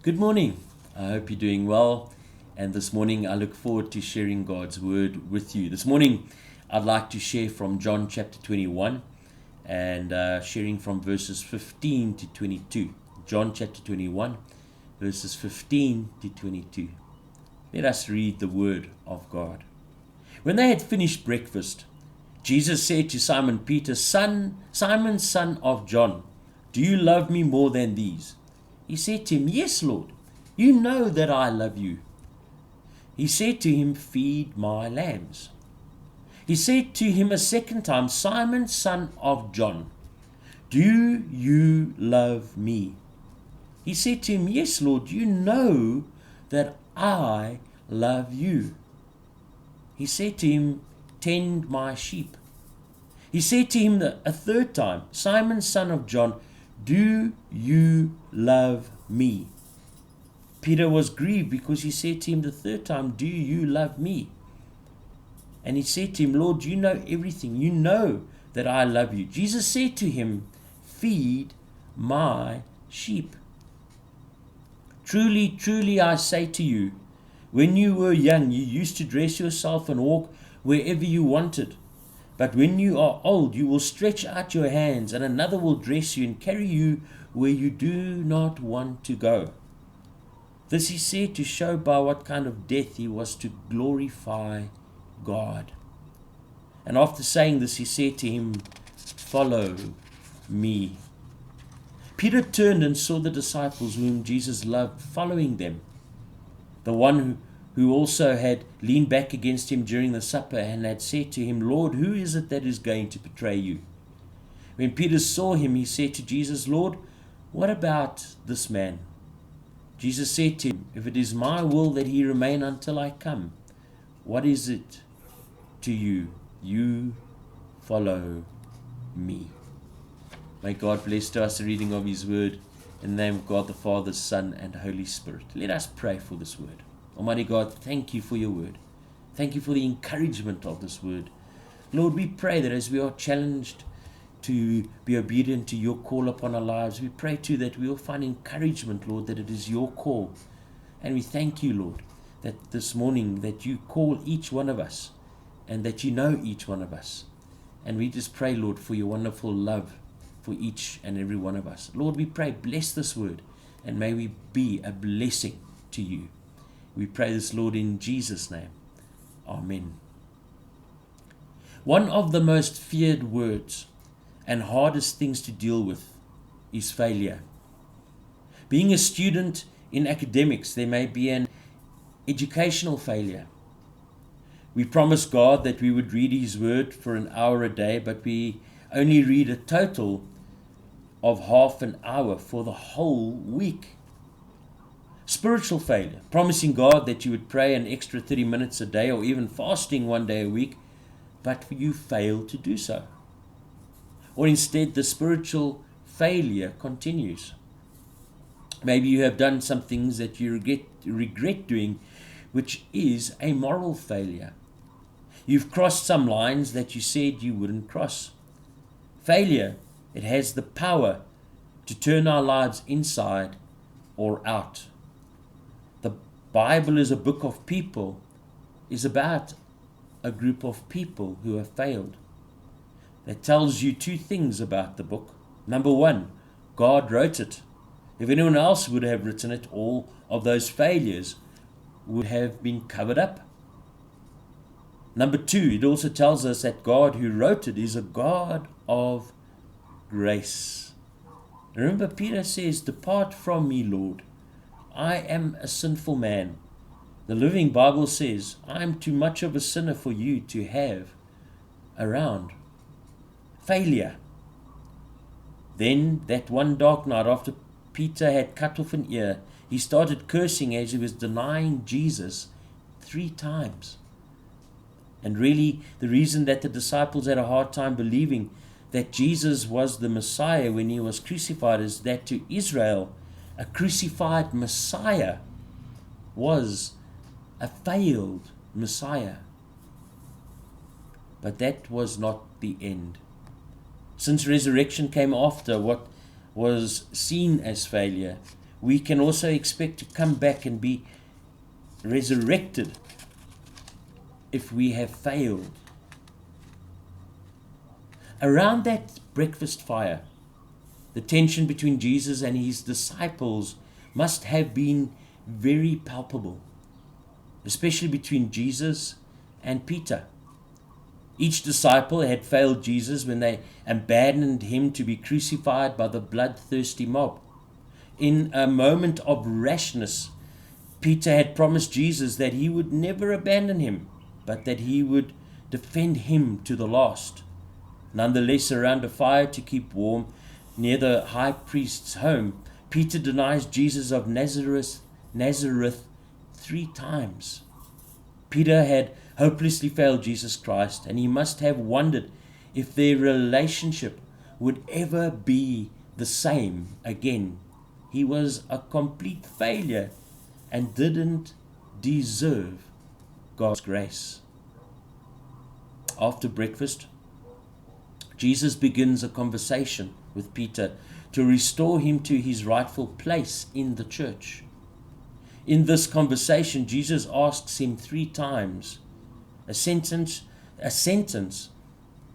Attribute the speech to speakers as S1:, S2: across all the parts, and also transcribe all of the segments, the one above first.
S1: Good morning. I hope you're doing well. And this morning, I look forward to sharing God's word with you. This morning, I'd like to share from John chapter 21 and sharing from verses 15 to 22. John chapter 21, verses 15 to 22. Let us read the word of God. When they had finished breakfast, Jesus said to Simon Peter, Simon, son of John, do you love me more than these? He said to him, Yes, Lord, you know that I love you. He said to him, Feed my lambs. He said to him a second time, Simon, son of John, do you love me? He said to him, Yes, Lord, you know that I love you. He said to him, Tend my sheep. He said to him a third time, Simon, son of John, do you love me? Peter was grieved because he said to him the third time, Do you love me? And he said to him, Lord, you know everything. You know that I love you. Jesus said to him, Feed my sheep. Truly, truly, I say to you, when you were young, you used to dress yourself and walk wherever you wanted. But when you are old, you will stretch out your hands, and another will dress you and carry you where you do not want to go. This he said to show by what kind of death he was to glorify God. And after saying this, he said to him, Follow me. Peter turned and saw the disciples whom Jesus loved following them. The one who also had leaned back against him during the supper and had said to him, Lord, who is it that is going to betray you? When Peter saw him, he said to Jesus, Lord, what about this man? Jesus said to him, If it is my will that he remain until I come, what is it to you? You follow me. May God bless to us the reading of his word in the name of God the Father, Son, and Holy Spirit. Let us pray for this word. Almighty God, thank you for your word. Thank you for the encouragement of this word. Lord, we pray that as we are challenged to be obedient to your call upon our lives, we pray too that we will find encouragement, Lord, that it is your call. And we thank you, Lord, that this morning that you call each one of us and that you know each one of us. And we just pray, Lord, for your wonderful love for each and every one of us. Lord, we pray, bless this word, and may we be a blessing to you. We pray this, Lord, in Jesus' name. Amen. One of the most feared words and hardest things to deal with is failure. Being a student in academics, there may be an educational failure. We promised God that we would read his word for an hour a day, but we only read a total of half an hour for the whole week. Spiritual failure, promising God that you would pray an extra 30 minutes a day or even fasting one day a week, but you fail to do so. Or instead, the spiritual failure continues. Maybe you have done some things that you regret doing, which is a moral failure. You've crossed some lines that you said you wouldn't cross. Failure, it has the power to turn our lives inside or out. The Bible is a book of people, is about a group of people who have failed. That tells you two things about the book. Number one, God wrote it. If anyone else would have written it, all of those failures would have been covered up. Number two, it also tells us that God who wrote it is a God of grace. Remember, Peter says, Depart from me, Lord. I am a sinful man. The Living Bible says, I am too much of a sinner for you to have around. Failure. Then, that one dark night after Peter had cut off an ear, he started cursing as he was denying Jesus 3 times. And really, the reason that the disciples had a hard time believing that Jesus was the Messiah when he was crucified is that to Israel, a crucified Messiah was a failed Messiah. But that was not the end. Since resurrection came after what was seen as failure, we can also expect to come back and be resurrected if we have failed. Around that breakfast fire, the tension between Jesus and his disciples must have been very palpable, especially between Jesus and Peter. Each disciple had failed Jesus when they abandoned him to be crucified by the bloodthirsty mob. In a moment of rashness, Peter had promised Jesus that he would never abandon him, but that he would defend him to the last. Nonetheless, around a fire to keep warm near the high priest's home, Peter denies Jesus of Nazareth 3 times. Peter had hopelessly failed Jesus Christ, and he must have wondered if their relationship would ever be the same again. He was a complete failure and didn't deserve God's grace. After breakfast, Jesus begins a conversation with Peter to restore him to his rightful place in the church. In this conversation, Jesus asks him 3 times a sentence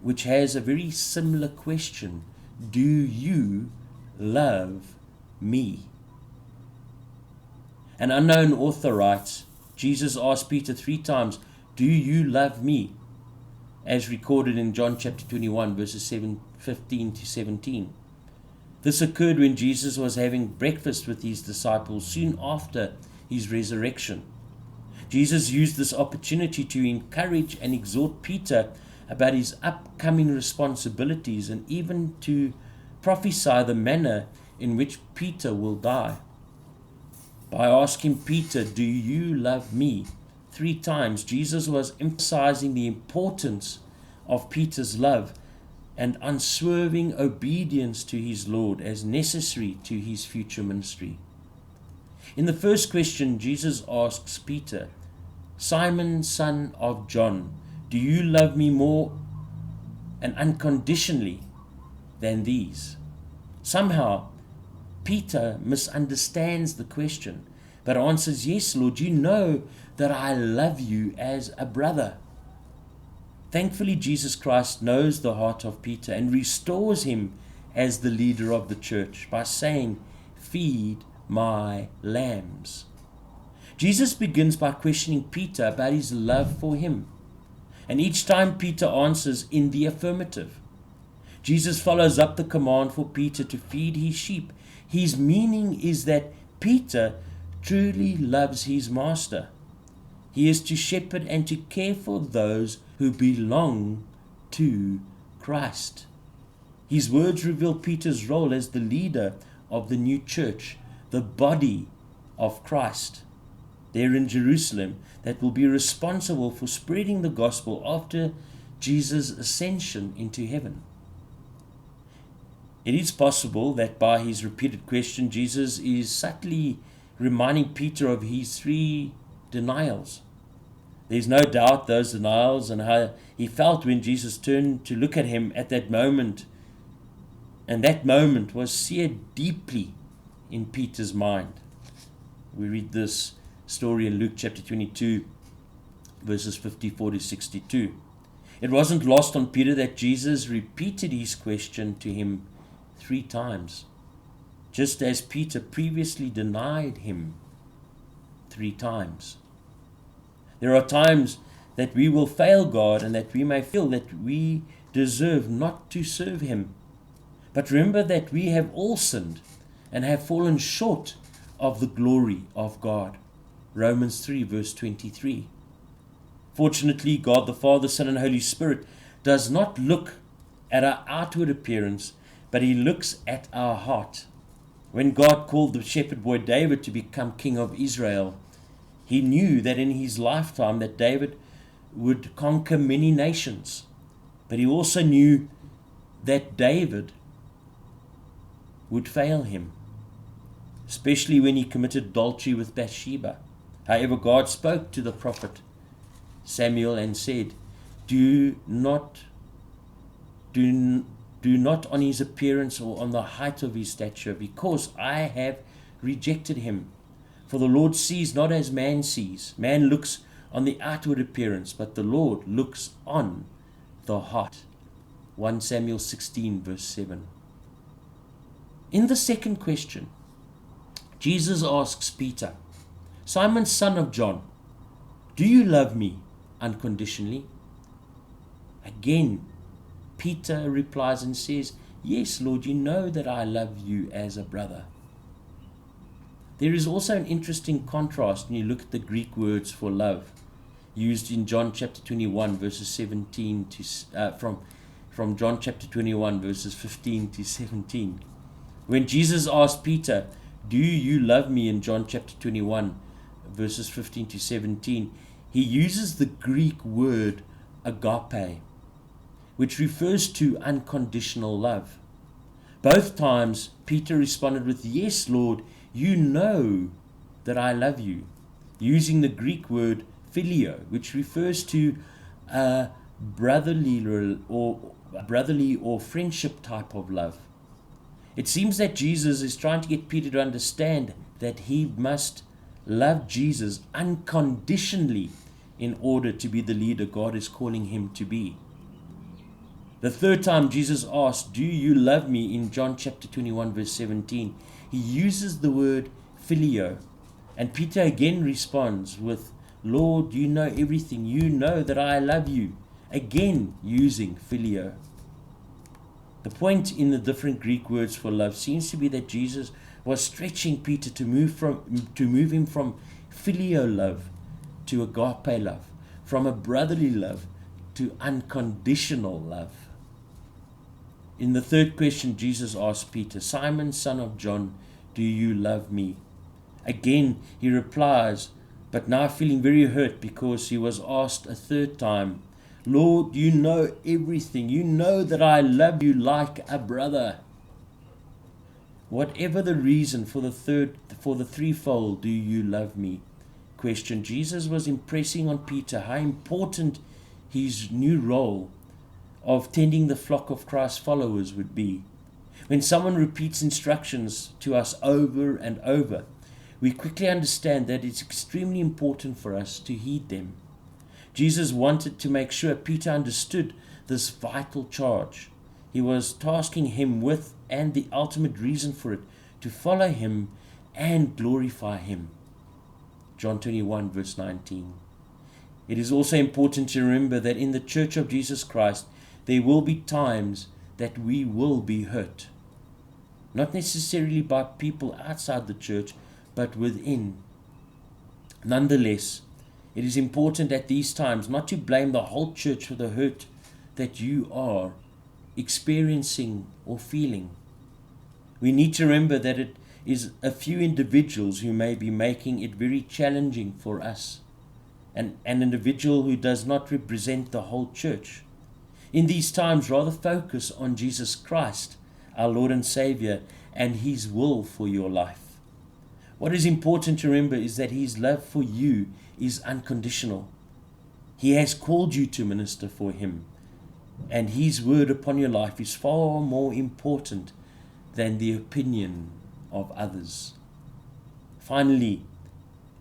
S1: which has a very similar question: do you love me? An unknown author writes, Jesus asked Peter 3 times, do you love me? As recorded in John chapter 21, verses 15 to 17. This occurred when Jesus was having breakfast with his disciples soon after his resurrection. Jesus used this opportunity to encourage and exhort Peter about his upcoming responsibilities and even to prophesy the manner in which Peter will die. By asking Peter, do you love me? 3 times, Jesus was emphasizing the importance of Peter's love and unswerving obedience to his Lord as necessary to his future ministry. In the first question, Jesus asks Peter, Simon, son of John, do you love me more and unconditionally than these? Somehow, Peter misunderstands the question, but answers, yes, Lord, you know that I love you as a brother. Thankfully, Jesus Christ knows the heart of Peter and restores him as the leader of the church by saying, feed my lambs. Jesus begins by questioning Peter about his love for him, and each time Peter answers in the affirmative. Jesus follows up the command for Peter to feed his sheep. His meaning is that Peter truly loves his master. He is to shepherd and to care for those who belong to Christ. His words reveal Peter's role as the leader of the new church, the body of Christ, there in Jerusalem, that will be responsible for spreading the gospel after Jesus' ascension into heaven. It is possible that by his repeated question, Jesus is subtly reminding Peter of his 3 denials. There's no doubt those denials and how he felt when Jesus turned to look at him at that moment. And that moment was seared deeply in Peter's mind. We read this story in Luke chapter 22, verses 54 to 62. It wasn't lost on Peter that Jesus repeated his question to him 3 times, just as Peter previously denied him 3 times. There are times that we will fail God and that we may feel that we deserve not to serve him. But remember that we have all sinned and have fallen short of the glory of God. Romans 3 verse 23. Fortunately, God the Father, Son, and Holy Spirit does not look at our outward appearance, but he looks at our heart. When God called the shepherd boy David to become king of Israel, he knew that in his lifetime that David would conquer many nations. But he also knew that David would fail him, especially when he committed adultery with Bathsheba. However, God spoke to the prophet Samuel and said, Do not on his appearance or on the height of his stature, because I have rejected him. For the Lord sees not as man sees. Man looks on the outward appearance, but the Lord looks on the heart. 1 Samuel 16 verse 7. In the second question, Jesus asks Peter, Simon, son of John, do you love me unconditionally? Again, Peter replies and says, yes, Lord, you know that I love you as a brother. There is also an interesting contrast when you look at the Greek words for love used in John chapter 21 verses 17 to from John chapter 21 verses 15 to 17. When Jesus asked Peter, do you love me, in John chapter 21 verses 15 to 17, he uses the Greek word agape, which refers to unconditional love. Both times Peter responded with, yes, Lord, you know that I love you, using the Greek word phileo, which refers to a brotherly or friendship type of love. It seems that Jesus is trying to get Peter to understand that he must love Jesus unconditionally in order to be the leader God is calling him to be. The third time Jesus asked, do you love me, in John chapter 21 verse 17, he uses the word phileo. And Peter again responds with, Lord, you know everything. You know that I love you. Again using phileo. The point in the different Greek words for love seems to be that Jesus was stretching Peter to move him from phileo love to agape love, from a brotherly love to unconditional love. In the third question, Jesus asked Peter, Simon, son of John, do you love me? Again, he replies, but now feeling very hurt because he was asked a third time, Lord, you know everything. You know that I love you like a brother. Whatever the reason for the threefold, do you love me question, Jesus was impressing on Peter how important his new role of tending the flock of Christ's followers would be. When someone repeats instructions to us over and over, we quickly understand that it's extremely important for us to heed them. Jesus wanted to make sure Peter understood this vital charge. He was tasking him with, and the ultimate reason for it, to follow him and glorify him. John 21 verse 19. It is also important to remember that in the Church of Jesus Christ, there will be times that we will be hurt. Not necessarily by people outside the church, but within. Nonetheless, it is important at these times not to blame the whole church for the hurt that you are experiencing or feeling. We need to remember that it is a few individuals who may be making it very challenging for us, and an individual who does not represent the whole church. In these times, rather focus on Jesus Christ, our Lord and Savior, and His will for your life. What is important to remember is that His love for you is unconditional. He has called you to minister for Him, and His word upon your life is far more important than the opinion of others. Finally,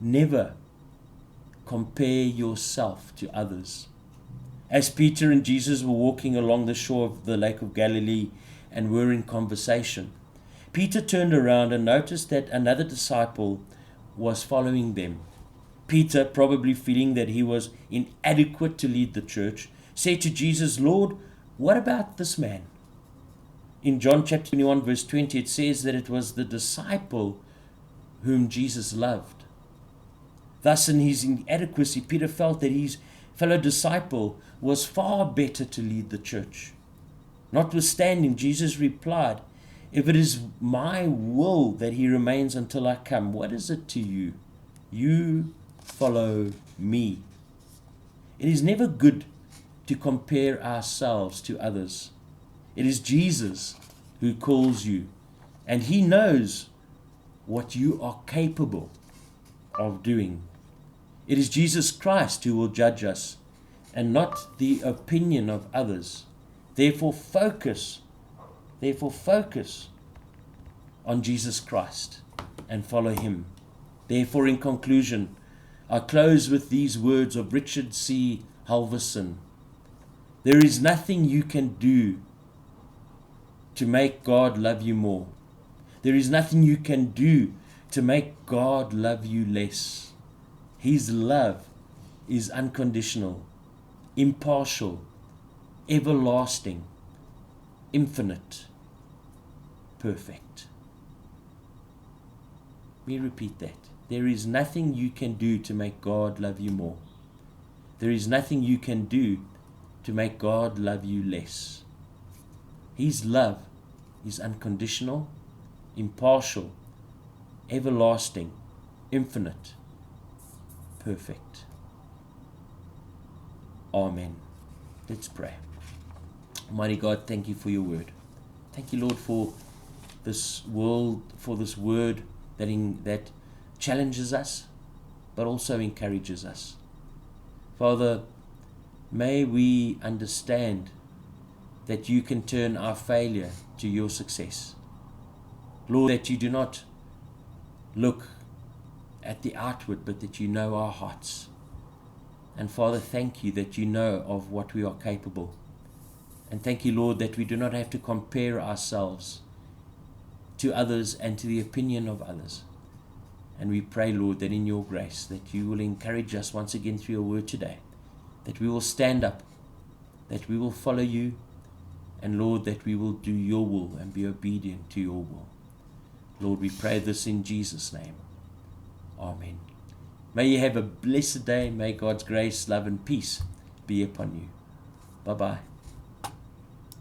S1: never compare yourself to others. As Peter and Jesus were walking along the shore of the Lake of Galilee and were in conversation, Peter turned around and noticed that another disciple was following them. Peter, probably feeling that he was inadequate to lead the church, said to Jesus, "Lord, what about this man?" In John chapter 21 verse 20, it says that it was the disciple whom Jesus loved. Thus, in his inadequacy, Peter felt that his fellow disciple was far better to lead the church. Notwithstanding, Jesus replied, "If it is my will that he remains until I come, what is it to you? You follow me." It is never good to compare ourselves to others. It is Jesus who calls you, and He knows what you are capable of doing. It is Jesus Christ who will judge us, and not the opinion of others. Therefore focus on Jesus Christ. and follow Him. Therefore, in conclusion, I close with these words of Richard C. Halverson. There is nothing you can do to make God love you more. There is nothing you can do to make God love you less. His love is unconditional, impartial, everlasting, infinite, perfect. Let me repeat that. There is nothing you can do to make God love you more. There is nothing you can do to make God love you less. His love is unconditional, impartial, everlasting, infinite, perfect. Amen. Let's pray. Almighty God, thank you for your word. Thank you, Lord, for this world, for this word that challenges us, but also encourages us. Father, may we understand that you can turn our failure to your success. Lord, that you do not look at the outward, but that you know our hearts. And Father, thank you that you know of what we are capable. And thank you, Lord, that we do not have to compare ourselves to others and to the opinion of others. And we pray, Lord, that in your grace, that you will encourage us once again through your word today, that we will stand up, that we will follow you, and Lord, that we will do your will and be obedient to your will. Lord, we pray this in Jesus' name. Amen. May you have a blessed day. May God's grace, love, and peace be upon you. Bye-bye.